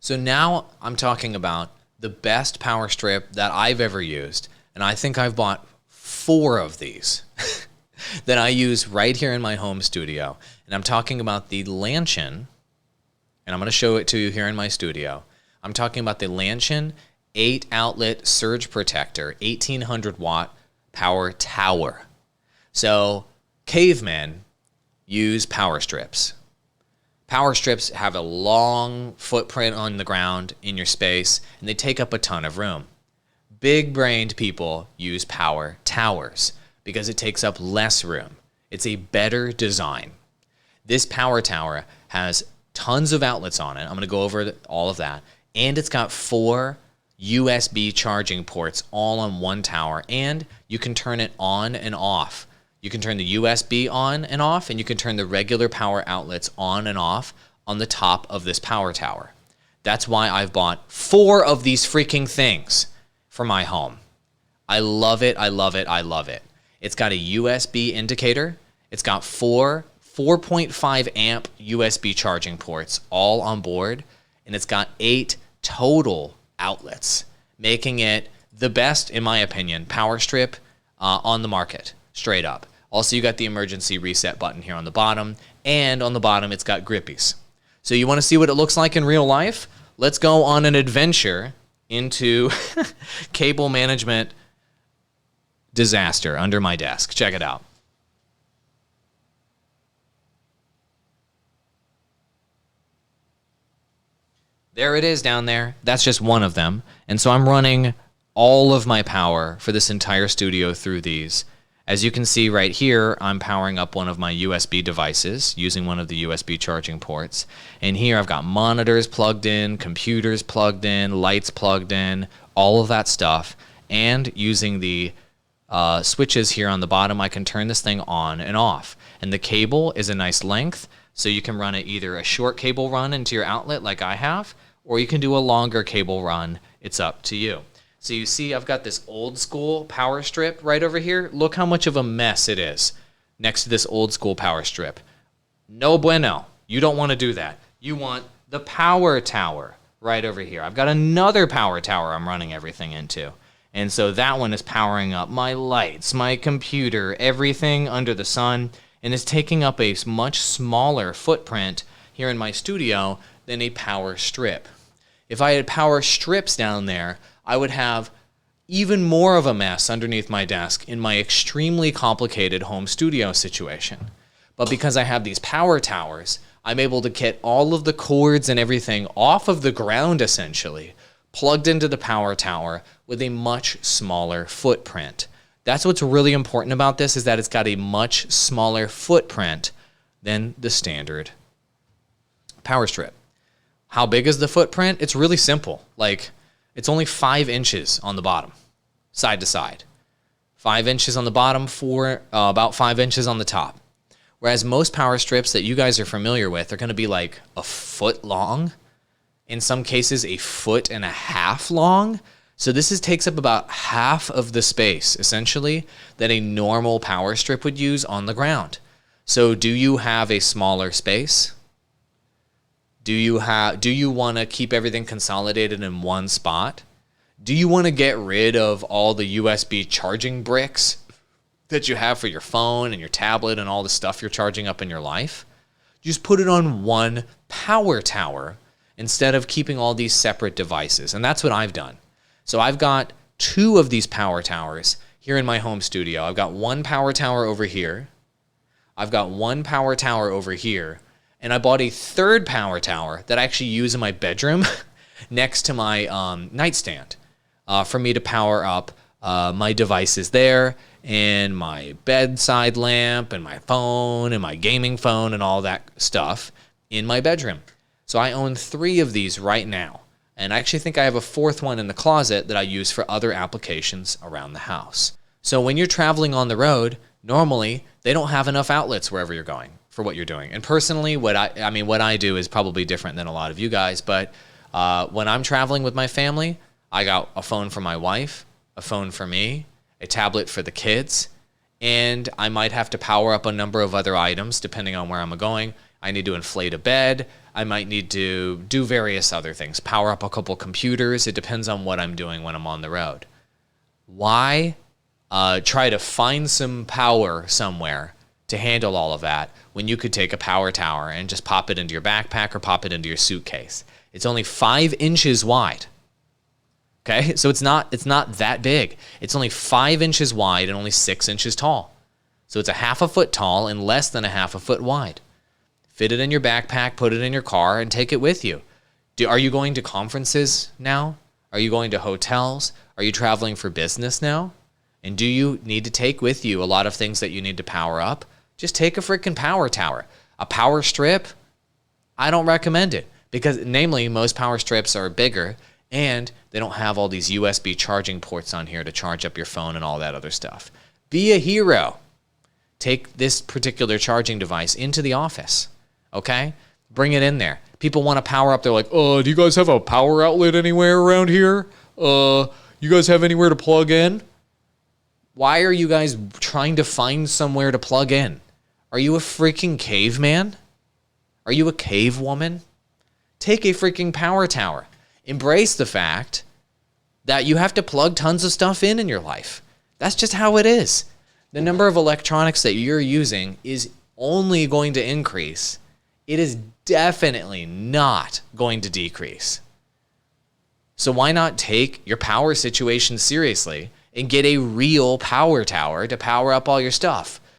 So now I'm talking about the best power strip that I've ever used, and I think I've bought 4 of these that I use right here in my home studio. And I'm talking about the Lanshion, and I'm going to show it to you here in my studio. I'm talking about the Lanshion 8-outlet surge protector, 1800 watt power tower. So cavemen use power strips. Power strips have a long footprint on the ground in your space, and they take up a ton of room. Big-brained people use power towers because it takes up less room. It's a better design. This power tower has tons of outlets on it. I'm going to go over all of that. And it's got 4 USB charging ports all on one tower, and you can turn it on and off. You can turn the USB on and off, and you can turn the regular power outlets on and off on the top of this power tower. That's why I've bought 4 of these freaking things for my home. I love it, I love it, I love it. It's got a USB indicator. It's got 4 4.5 amp USB charging ports all on board, and it's got 8 total outlets, making it the best, in my opinion, power strip on the market, straight up. Also, you got the emergency reset button here on the bottom, and on the bottom, it's got grippies. So you want to see what it looks like in real life? Let's go on an adventure into cable management disaster under my desk. Check it out. There it is down there. That's just one of them. And so I'm running all of my power for this entire studio through these. As you can see right here, I'm powering up one of my USB devices using one of the USB charging ports. And here I've got monitors plugged in, computers plugged in, lights plugged in, all of that stuff. And using the switches here on the bottom, I can turn this thing on and off. And the cable is a nice length, so you can run it either a short cable run into your outlet like I have, or you can do a longer cable run. It's up to you. So you see I've got this old school power strip right over here. Look how much of a mess it is next to this old school power strip. No bueno. You don't want to do that. You want the power tower right over here. I've got another power tower I'm running everything into. And so that one is powering up my lights, my computer, everything under the sun, and is taking up a much smaller footprint here in my studio than a power strip. If I had power strips down there, I would have even more of a mess underneath my desk in my extremely complicated home studio situation. But because I have these power towers, I'm able to get all of the cords and everything off of the ground, essentially, plugged into the power tower with a much smaller footprint. That's what's really important about this, is that it's got a much smaller footprint than the standard power strip. How big is the footprint? It's really simple. It's only 5 inches on the bottom, side to side. 5 inches on the bottom, about 5 inches on the top. Whereas most power strips that you guys are familiar with are going to be like a foot long. In some cases, a foot and a half long. So this takes up about half of the space, essentially, that a normal power strip would use on the ground. So do you have a smaller space? Do you want to keep everything consolidated in one spot? Do you want to get rid of all the USB charging bricks that you have for your phone and your tablet and all the stuff you're charging up in your life? Just put it on one power tower instead of keeping all these separate devices. And that's what I've done. So I've got 2 of these power towers here in my home studio. I've got one power tower over here. I've got one power tower over here. And I bought a 3rd power tower that I actually use in my bedroom next to my nightstand for me to power up my devices there, and my bedside lamp, and my phone, and my gaming phone, and all that stuff in my bedroom. So I own 3 of these right now. And I actually think I have a 4th one in the closet that I use for other applications around the house. So when you're traveling on the road, normally they don't have enough outlets wherever you're going for what you're doing. And personally, what I do is probably different than a lot of you guys, but when I'm traveling with my family, I got a phone for my wife, a phone for me, a tablet for the kids, and I might have to power up a number of other items depending on where I'm going. I need to inflate a bed. I might need to do various other things, power up a couple computers. It depends on what I'm doing when I'm on the road. Why try to find some power somewhere to handle all of that when you could take a power tower and just pop it into your backpack or pop it into your suitcase? It's only 5 inches wide. Okay, so it's not that big. It's only 5 inches wide and only 6 inches tall. So it's a half a foot tall and less than a half a foot wide. Fit it in your backpack, put it in your car, and take it with you. Are you going to conferences now? Are you going to hotels? Are you traveling for business now? And do you need to take with you a lot of things that you need to power up? Just take a freaking power tower. A power strip, I don't recommend it because, namely, most power strips are bigger and they don't have all these USB charging ports on here to charge up your phone and all that other stuff. Be a hero. Take this particular charging device into the office, okay? Bring it in there. People want to power up. They're like, do you guys have a power outlet anywhere around here? You guys have anywhere to plug in? Why are you guys trying to find somewhere to plug in? Are you a freaking caveman? Are you a cave woman? Take a freaking power tower. Embrace the fact that you have to plug tons of stuff in your life. That's just how it is. The number of electronics that you're using is only going to increase. It is definitely not going to decrease. So why not take your power situation seriously and get a real power tower to power up all your stuff?